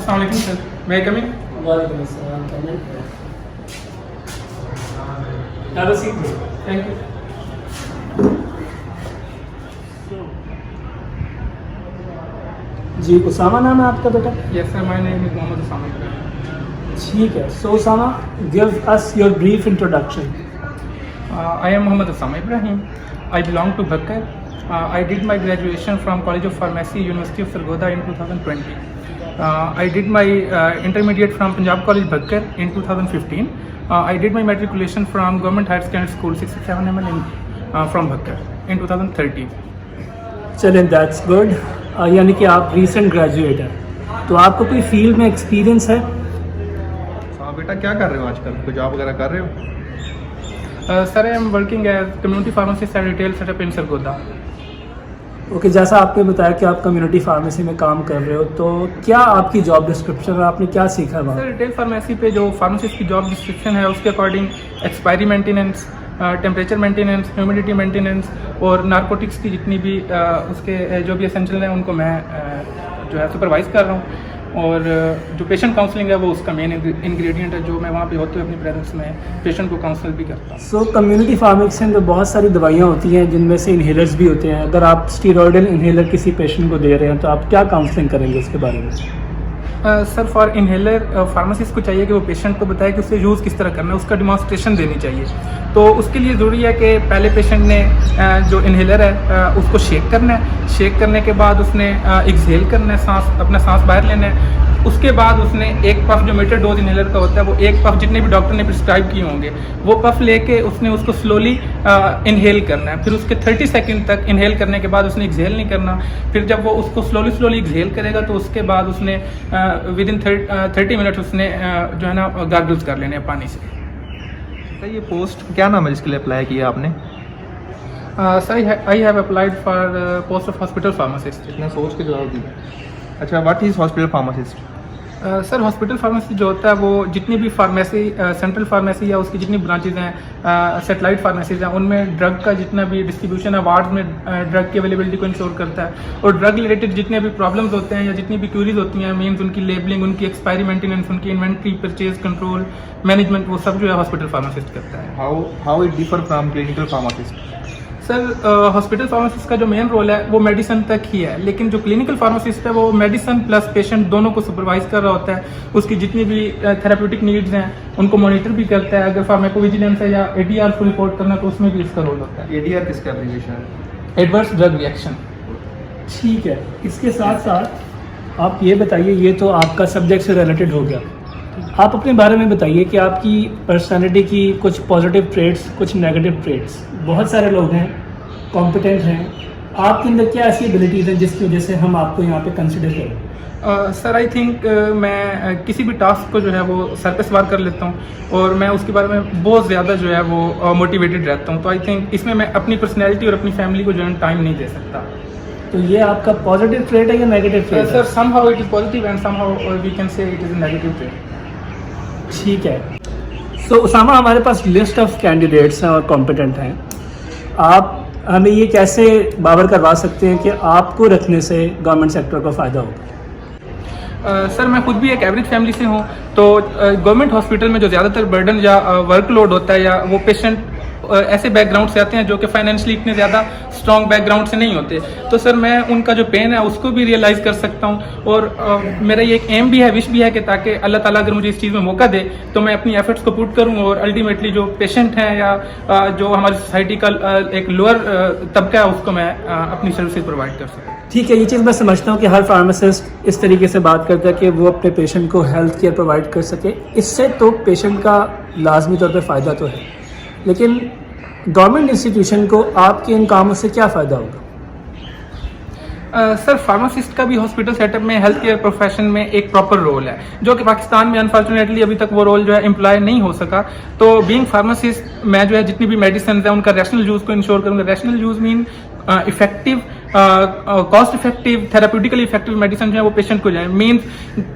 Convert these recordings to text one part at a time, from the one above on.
अस्सलाम वालेकुम sir, may I come in? वालेकुम अस्सलाम, comment. Have a seat, bro. Thank you. जी, उसामा नाम है आपका बेटा? Yes sir, my name is Mohammed Osama Ibrahim. ठीक है। So Usama, give us your brief introduction. I am Mohammed Osama Ibrahim. I belong to Bhakkar. I did my graduation from College of Pharmacy, University of Sargodha in 2020. I did my intermediate from Punjab College Bhakkar in 2015. I did my matriculation from Government Higher Secondary School 67 ML from Bhakkar in 2013. चलें, that's good. यानी कि आप recent graduate हैं, तो आपको कोई field में experience है? हाँ बेटा, क्या कर रहे हो आजकल? कोई जॉब वगैरह कर रहे हो? Sir, I am working as community pharmacist at retail setup in Sargodha. Okay, जैसा आपने बताया कि आप कम्युनिटी फार्मेसी में काम कर रहे हो, तो क्या आपकी जॉब डिस्क्रिप्शन और आपने क्या सीखा वहाँ? सर, रिटेल फार्मेसी पे जो फार्मासिस्ट की जॉब डिस्क्रिप्शन है उसके according expiry maintenance, temperature maintenance, humidity maintenance और नारकोटिक्स की जितनी भी उसके जो भी एसेंशियल हैं उनको मैं जो है सुपरवाइज़ कर रहा हूँ। और जो पेशेंट काउंसलिंग है वो उसका मेन इंग्रेडिएंट है, जो मैं वहाँ पे होते हुए अपनी प्रेजेंस में पेशेंट को काउंसल भी करता हूँ। सो कम्युनिटी फार्मेसी में बहुत सारी दवाइयाँ होती हैं जिनमें से इन्हेलर्स भी होते हैं। अगर आप स्टीरॉयडल इन्हेलर किसी पेशेंट को दे रहे हैं तो आप क्या काउंसलिंग करेंगे उसके बारे में? सर, फॉर इन्हेलर फार्मासिस्ट को चाहिए कि वो पेशेंट को बताए कि उसे यूज़ किस तरह करना है, उसका डिमॉन्स्ट्रेशन देनी चाहिए। तो उसके लिए ज़रूरी है कि पहले पेशेंट ने जो इन्हेलर है उसको शेक करना है। शेक करने के बाद उसने एक्सहेल करना है, अपना सांस बाहर लेना है। उसके बाद उसने एक पफ, जो मीटर डोज इन्हेलर का होता है, वो एक पफ जितने भी डॉक्टर ने प्रिस्क्राइब किए होंगे वो पफ लेके उसने उसको स्लोली इन्हेल करना है। फिर उसके 30 सेकंड तक इन्हेल करने के बाद उसने एक्सहेल नहीं करना। फिर जब वो उसको स्लोली एक्सहेल करेगा तो उसके बाद उसने विद इन 30 मिनट उसने जो है ना गार्गल्स कर लेने हैं पानी से। तो ये पोस्ट क्या नाम है जिसके लिए अप्लाई किया आपने? Sir, I have applied for post of hospital pharmacist. इतना सोच के जवाब दिया। अच्छा, what is hospital pharmacist? Sir, hospital pharmacy जो होता है वो जितनी भी फार्मेसी, सेंट्रल फार्मेसी या उसकी जितनी ब्रांचेज हैं, सेटेलाइट फार्मेसीज हैं, उनमें ड्रग का जितना भी डिस्ट्रीब्यूशन है, वार्ड में ड्रग की अवेलेबिलिटी को इंश्योर करता है। और ड्रग रिलेटेड जितने भी प्रॉब्लम्स होते हैं या जितनी भी क्यूरीज होती हैं, मीन्स उनकी लेबलिंग, उनकी एक्सपायरी मेंटेनेंस, उनकी इन्वेंट्री, परचेज कंट्रोल, मैनेजमेंट, वो सब जो है हॉस्पिटल फार्मासिस्ट करता है। How it differ from clinical pharmacist? Sir, hospital pharmacist का जो मेन रोल है वो मेडिसिन तक ही है, लेकिन जो क्लिनिकल फार्मासिस्ट है वो मेडिसिन प्लस पेशेंट दोनों को सुपरवाइज कर रहा होता है। उसकी जितनी भी थेराप्यूटिक नीड्स हैं उनको मॉनिटर भी करता है। अगर फार्माकोविजिलेंस है या ADR को रिपोर्ट करना तो उसमें भी इसका रोल होता है। ADR किसका एब्रिविएशन है? Adverse drug reaction. ठीक है, इसके साथ साथ आप ये बताइए, ये तो आपका सब्जेक्ट से रिलेटेड हो गया, आप अपने बारे में बताइए कि आपकी पर्सनालिटी की कुछ पॉजिटिव ट्रेड्स, कुछ नेगेटिव ट्रेड्स। बहुत सारे लोग हैं, कॉम्पिटेंट हैं, आपके अंदर क्या ऐसी एबिलिटीज़ हैं जिसकी वजह से हम आपको यहाँ पे कंसिडर करें? सर, आई थिंक मैं किसी भी टास्क को जो है वो सर पे सवार कर लेता हूँ और मैं उसके बारे में बहुत ज़्यादा जो है वो मोटिवेटेड रहता हूँ। तो आई थिंक इसमें मैं अपनी पर्सनैलिटी और अपनी फैमिली को जो है टाइम नहीं दे सकता। तो ये आपका पॉजिटिव ट्रेड है या negative trade? Sir, somehow it is positive and somehow we can say it is a negative trade. ठीक है। सो उसामा, हमारे पास लिस्ट ऑफ कैंडिडेट्स हैं और कॉम्पिटेंट हैं। आप हमें ये कैसे बावर करवा सकते हैं कि आपको रखने से गवर्नमेंट सेक्टर को फ़ायदा होगा? सर, मैं खुद भी एक एवरेज फैमिली से हूँ, तो गवर्नमेंट हॉस्पिटल में जो ज़्यादातर बर्डन या वर्कलोड होता है या वो पेशेंट ऐसे बैकग्राउंड से आते हैं जो कि फाइनेंशियली इतने ज़्यादा स्ट्रॉन्ग बैकग्राउंड से नहीं होते। तो सर, मैं उनका जो पेन है उसको भी रियलाइज़ कर सकता हूँ और मेरा ये एक एम भी है, विश भी है कि ताकि अल्लाह ताला अगर मुझे इस चीज़ में मौका दे तो मैं अपनी एफर्ट्स को पुट करूँ और अल्टीमेटली जो पेशेंट हैं या जो हमारी सोसाइटी का एक लोअर तबका है उसको मैं अपनी सर्विसेज प्रोवाइड कर सकूँ। ठीक है, ये चीज़ मैं समझता हूँ कि हर फार्मासिस्ट इस तरीके से बात करता है कि वो अपने पेशेंट को हेल्थ केयर प्रोवाइड कर सके। इससे तो पेशेंट का लाजमी तौर पे फ़ायदा तो है, लेकिन गवर्नमेंट इंस्टीट्यूशन को आपके इन कामों से क्या फ़ायदा होगा? सर, फार्मासिस्ट का भी हॉस्पिटल सेटअप में हेल्थ केयर प्रोफेशन में एक प्रॉपर रोल है, जो कि पाकिस्तान में अनफॉर्चुनेटली अभी तक वो रोल जो है एम्प्लॉय नहीं हो सका। तो बीइंग फार्मासिस्ट मैं जो है जितनी भी मेडिसिन है उनका रैशनल यूज़ को इंश्योर करूँगा। Rational use mean effective cost effective therapeutically effective medicine जो है वो पेशेंट को जाए। मीन्स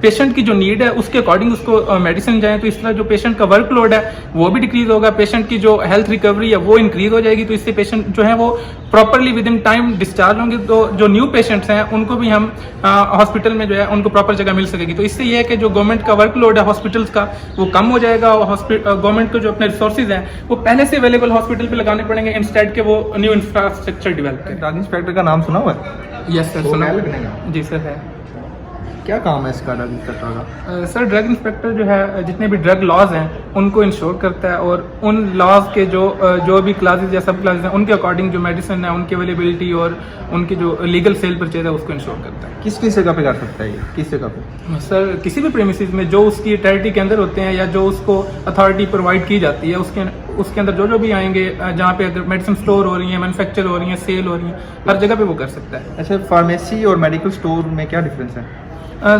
पेशेंट की जो नीड है उसके अकॉर्डिंग उसको मेडिसिन जाए, तो इस तरह जो पेशेंट का वर्कलोड है वो भी डिक्रीज होगा, पेशेंट की जो हेल्थ रिकवरी है वो इंक्रीज हो जाएगी, तो इससे पेशेंट जो है वो properly with in time discharge होंगे। तो जो न्यू पेशेंट्स हैं उनको भी हम हॉस्पिटल में जो है उनको प्रॉपर जगह मिल सकेगी। तो इससे ये है कि जो गवर्नमेंट का वर्कलोड है हॉस्पिटल्स का वो कम हो जाएगा, और गवर्नमेंट को जो अपने रिसोर्सेज हैं वो पहले से अवेलेबल हॉस्पिटल पे लगाने पड़ेंगे इंस्टेड के वो न्यू इंफ्रास्ट्रक्चर डेवलप करें। ड्रग इंस्पेक्टर का नाम सुना हुआ है? यस सर, वो सुना क्या लगने का? जी सर है। क्या काम है इसका ड्रग इंस्पेक्टर का? सर ड्रग इंस्पेक्टर जो है जितने भी ड्रग लॉज हैं उनको इंश्योर करता है, और उन लॉज के जो भी क्लासेज या सब क्लासेज हैं उनके अकॉर्डिंग जो मेडिसिन है उनकी अवेलेबिलिटी और उनकी जो लीगल सेल परचेज है उसको इंश्योर करता है। किस किस जगह पे कर सकता है ये? किस जगह पे? सर किसी भी प्रेमिसेस में जो उसकी टेरिटरी के अंदर होते हैं या जो उसको अथॉरिटी प्रोवाइड की जाती है उसके अंदर जो भी आएंगे, जहाँ पे अगर मेडिसिन स्टोर हो रही है, मैन्युफैक्चर हो रही है, सेल हो रही है, हर जगह पे वो कर सकता है। अच्छा, फार्मेसी और मेडिकल स्टोर में क्या डिफरेंस है?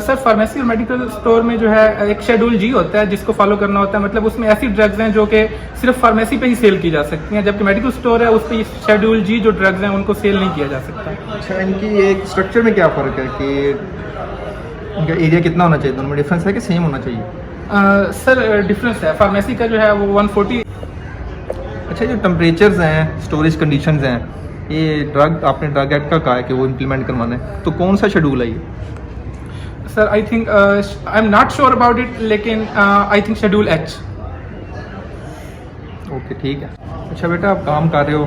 सर फार्मेसी और मेडिकल स्टोर में जो है एक शेड्यूल जी होता है जिसको फॉलो करना होता है, मतलब उसमें ऐसी ड्रग्स हैं जो कि सिर्फ फार्मेसी पे ही सेल की जा सकती हैं, जबकि मेडिकल स्टोर है उस पर शेड्यूल जी जो ड्रग्स हैं उनको सेल नहीं किया जा सकता। अच्छा, इनकी एक स्ट्रक्चर में क्या फ़र्क है कि इनका एरिया कितना होना चाहिए? दोनों में डिफरेंस है कि सेम होना चाहिए? सर डिफरेंस है, फार्मेसी का जो है वो 140। अच्छा, जो टेम्परेचर्स हैं, स्टोरेज कंडीशंस हैं, ये ड्रग आपने ड्रग एक्ट का कहा है कि वो इम्प्लीमेंट करवाना है, तो कौन सा शेड्यूल है ये? Sir I think I am not sure about it, लेकिन I think schedule H. Okay, ठीक है। अच्छा बेटा, आप काम कर रहे हो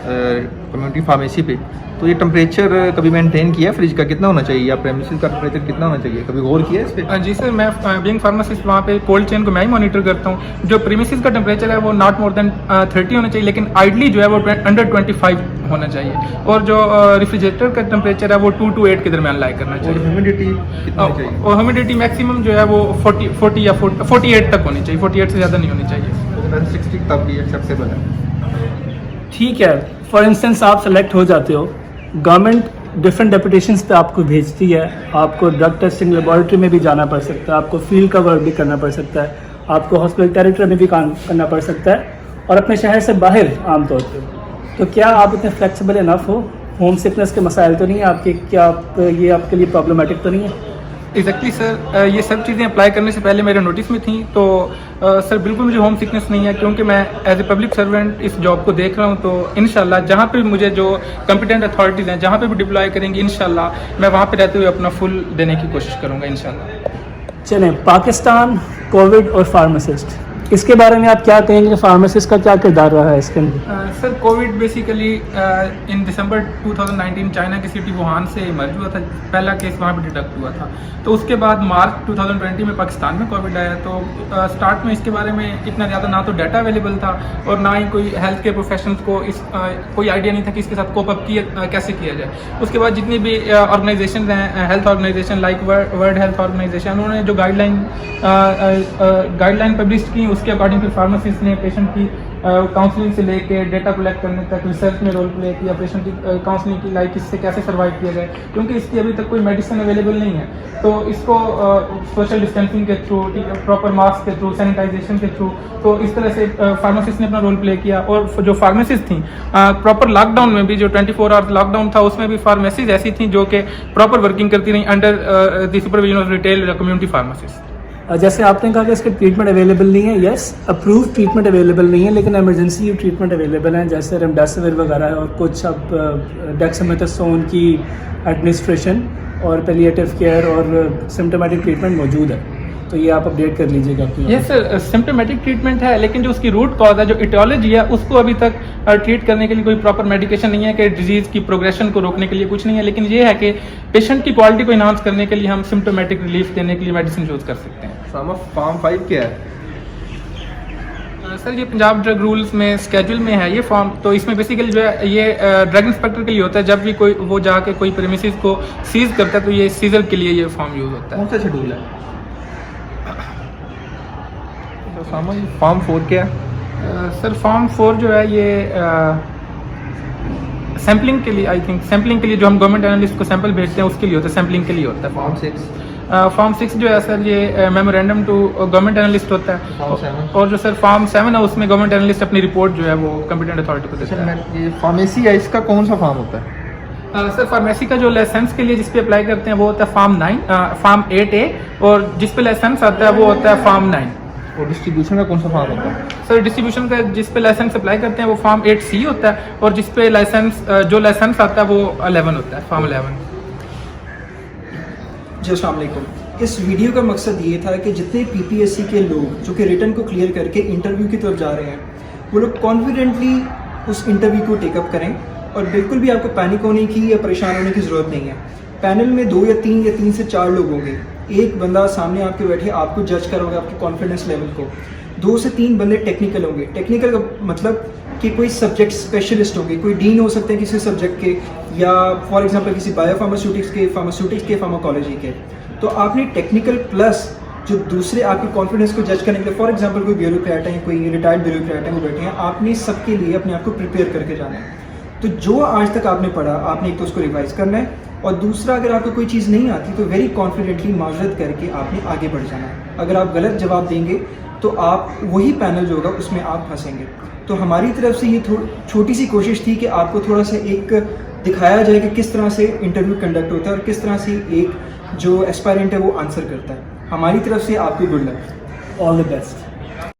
कम्युनिटी फार्मेसी पे, तो ये टेम्परेचर कभी मेंटेन किया फ्रिज का? कितना होना चाहिए या प्रेमिसेस का टेम्परेचर कितना होना चाहिए? कभी गौर किया इस पे? जी सर, मैं बीइंग फार्मासिस्ट वहाँ पे कोल्ड चेन को मैं ही मॉनिटर करता हूँ। जो प्रीमिसेस का टेम्परेचर है वो नॉट मोर देन 30 होना चाहिए, लेकिन आइडली जो है वो अंडर 25 होना चाहिए, और जो रेफ्रिजरेटर का टेम्परेचर है वो 2 to 8 के दरमियान लाई करना और चाहिए। ह्यूमिडिटी कितनी होनी चाहिए? और ह्यूमिडिटी मैक्सिमम जो है वो 40 या 48 तक होनी चाहिए, 48 से ज़्यादा नहीं होनी चाहिए। 60 तब भी एक्सेप्टेबल है। ठीक है, फॉर इंस्टेंस आप सेलेक्ट हो जाते हो, गवर्नमेंट डिफरेंट डेपुटेशंस पे आपको भेजती है, आपको ड्रग टेस्टिंग लेबॉरेटरी में भी जाना पड़ सकता है, आपको फील्ड का वर्क भी करना पड़ सकता है, आपको हॉस्पिटल टेरिटरी में भी काम करना पड़ सकता है, और अपने शहर से बाहर आमतौर पर। तो क्या आप इतने फ्लेक्सिबल इनफ हो? होम सिकनेस के मसाइल तो नहीं है आपके? क्या ये आपके लिए प्रॉब्लमेटिक तो नहीं है? एग्जैक्टली सर, ये सब चीज़ें अप्लाई करने से पहले मेरे नोटिस में थी, तो सर बिल्कुल मुझे होम सिकनेस नहीं है, क्योंकि मैं एज ए पब्लिक सर्वेंट इस जॉब को देख रहा हूँ। तो इंशाल्लाह जहाँ पे भी मुझे जो कॉम्पिटेंट अथॉरिटीज़ हैं जहाँ पे भी डिप्लॉय करेंगी, इंशाल्लाह मैं वहाँ पे रहते हुए अपना फुल देने की कोशिश करूँगा इंशाल्लाह। चलें, पाकिस्तान, कोविड और फार्मासिस्ट, इसके बारे में आप क्या कहेंगे कि फार्मासिस्ट का क्या किरदार रहा है इसके अंदर? सर कोविड बेसिकली इन दिसंबर 2019 चाइना की सिटी वुहान से इमर्ज हुआ था, पहला केस वहाँ पे डिटेक्ट हुआ था। तो उसके बाद मार्च 2020 में पाकिस्तान में कोविड आया। तो स्टार्ट में इसके बारे में इतना ज़्यादा ना तो डाटा अवेलेबल था और ना ही कोई हेल्थ केयर प्रोफेशनल्स को कोई आइडिया नहीं था कि इसके साथ कोप अप कैसे किया जाए। उसके बाद जितनी भी ऑर्गेनाइजेशन हैं, health organization like world health organization, उन्होंने जो गाइडलाइन पब्लिश की, उसके अकॉर्डिंग फिर फार्मासिस्ट ने पेशेंट की काउंसलिंग से लेके डेटा कलेक्ट करने तक रिसर्च में रोल प्ले किया, पेशेंट की काउंसलिंग की, लाइक इससे कैसे सर्वाइव किया जाए, क्योंकि इसकी अभी तक कोई मेडिसिन अवेलेबल नहीं है। तो इसको सोशल डिस्टेंसिंग के थ्रू, प्रॉपर मास्क के थ्रू, सैनिटाइजेशन के थ्रू, तो इस तरह से फार्मासिस्ट ने अपना रोल प्ले किया। और जो फार्मेसिस्ट थी प्रॉपर लॉकडाउन में भी, जो 24 आवर्स लॉकडाउन था, उसमें भी फार्मेसीज ऐसी थी जो कि प्रॉपर वर्किंग करती रही under the supervision of retail community pharmacist. जैसे आपने कहा कि इसका ट्रीटमेंट अवेलेबल नहीं है, यस अप्रूव ट्रीटमेंट अवेलेबल नहीं है, लेकिन इमरजेंसी ट्रीटमेंट अवेलेबल है, जैसे रेमडेसिविर वगैरह और कुछ अब डेक्सामेथासोन की एडमिनिस्ट्रेशन और पैलिएटिव केयर और सिम्टोमेटिक ट्रीटमेंट मौजूद है। तो ये आप अपडेट कर लीजिएगा। यस सर, सिम्टोमेटिक ट्रीटमेंट है, लेकिन जो उसकी रूट कॉज है, जो इटियोलॉजी है, उसको अभी तक ट्रीट करने के लिए कोई प्रॉपर मेडिकेशन नहीं है, कि डिजीज़ की प्रोग्रेशन को रोकने के लिए कुछ नहीं है। लेकिन ये है कि पेशेंट की क्वालिटी को इन्हांस करने के लिए हम सिम्टोमेटिक रिलीफ देने के लिए मेडिसिन यूज़ कर सकते हैं। फॉर्म 5 क्या है? सर ये पंजाब ड्रग रूल्स में स्केड्यूल में है ये फॉर्म। तो इसमें बेसिकली जो है ये ड्रग इंस्पेक्टर के लिए होता है, जब भी कोई वो जाके कोई प्रेमिसेस को सीज करता है तो ये सीजर के लिए ये फॉर्म यूज़ होता है। कौन सा शेड्यूल है? फॉर्म 4 क्या है? सर फॉर्म 4 जो है ये सैम्पलिंग के लिए, आई थिंक सैम्पलिंग के लिए जो हम गवर्नमेंट एनालिस्ट को सैंपल भेजते हैं उसके लिए होता है, सैम्पलिंग के लिए होता है। फॉर्म 6? फॉर्म 6 जो है सर ये मेमोरेंडम टू गवर्नमेंट एनालिस्ट होता है। फॉर्म 7? और जो सर फॉर्म 7 है उसमें गवर्नमेंट एनालिस्ट अपनी रिपोर्ट जो है वो कॉम्पिटेंट अथॉरिटी को देता है। ये फार्मेसी है, इसका कौन सा फॉर्म होता है? सर फार्मेसी का जो लाइसेंस के लिए जिस पे अप्लाई करते हैं वो होता है फॉर्म 8A, और जिस पे लाइसेंस आता है वो होता है फॉर्म 9। और डिस्ट्रीब्यूशन का कौन सा फॉर्म होता है? सर डिस्ट्रीब्यूशन का जिस पे लाइसेंस अप्लाई करते हैं वो फॉर्म 8C होता है, और जिस पे जो लाइसेंस आता है वो 11 होता है, फॉर्म 11। जी अस्सलाम वालेकुम। इस वीडियो का मकसद ये था कि जितने पीपीएससी के लोग जो कि रिटन को क्लियर करके इंटरव्यू की तरफ जा रहे हैं, वो लोग कॉन्फिडेंटली उस इंटरव्यू को टेकअप करें और बिल्कुल भी आपको पैनिक होने की या परेशान होने की ज़रूरत नहीं है। पैनल में 2 या 3 या 3 से 4 लोग होंगे। एक बंदा सामने आपके बैठे आपको जज करोगे आपके कॉन्फिडेंस लेवल को। 2 से 3 बंदे टेक्निकल होंगे। टेक्निकल का मतलब कि कोई सब्जेक्ट स्पेशलिस्ट होंगे, कोई डीन हो सकते हैं किसी सब्जेक्ट के, या फॉर एग्जांपल किसी बायोफार्मास्यूटिक्स के, फार्माकोलॉजी के। तो आपने टेक्निकल प्लस जो दूसरे आपके कॉन्फिडेंस को जज करने के लिए, फॉर एग्जांपल कोई ब्यूरोक्रेट है, कोई रिटायर्ड ब्यूरोक्रेट है, वो बैठे हैं, आपने सबके लिए अपने आप को प्रिपेयर करके जाना है। तो जो आज तक आपने पढ़ा, आपने एक तो उसको रिवाइज करना है, और दूसरा अगर आपको कोई चीज़ नहीं आती तो वेरी कॉन्फिडेंटली माजरत करके आपने आगे बढ़ जाना है। अगर आप गलत जवाब देंगे तो आप वही पैनल जो होगा उसमें आप फंसेंगे। तो हमारी तरफ से ये छोटी सी कोशिश थी कि आपको थोड़ा सा एक दिखाया जाए कि किस तरह से इंटरव्यू कंडक्ट होता है और किस तरह से एक जो एस्पायरेंट है वो आंसर करता है। हमारी तरफ से आपको good luck, all the best.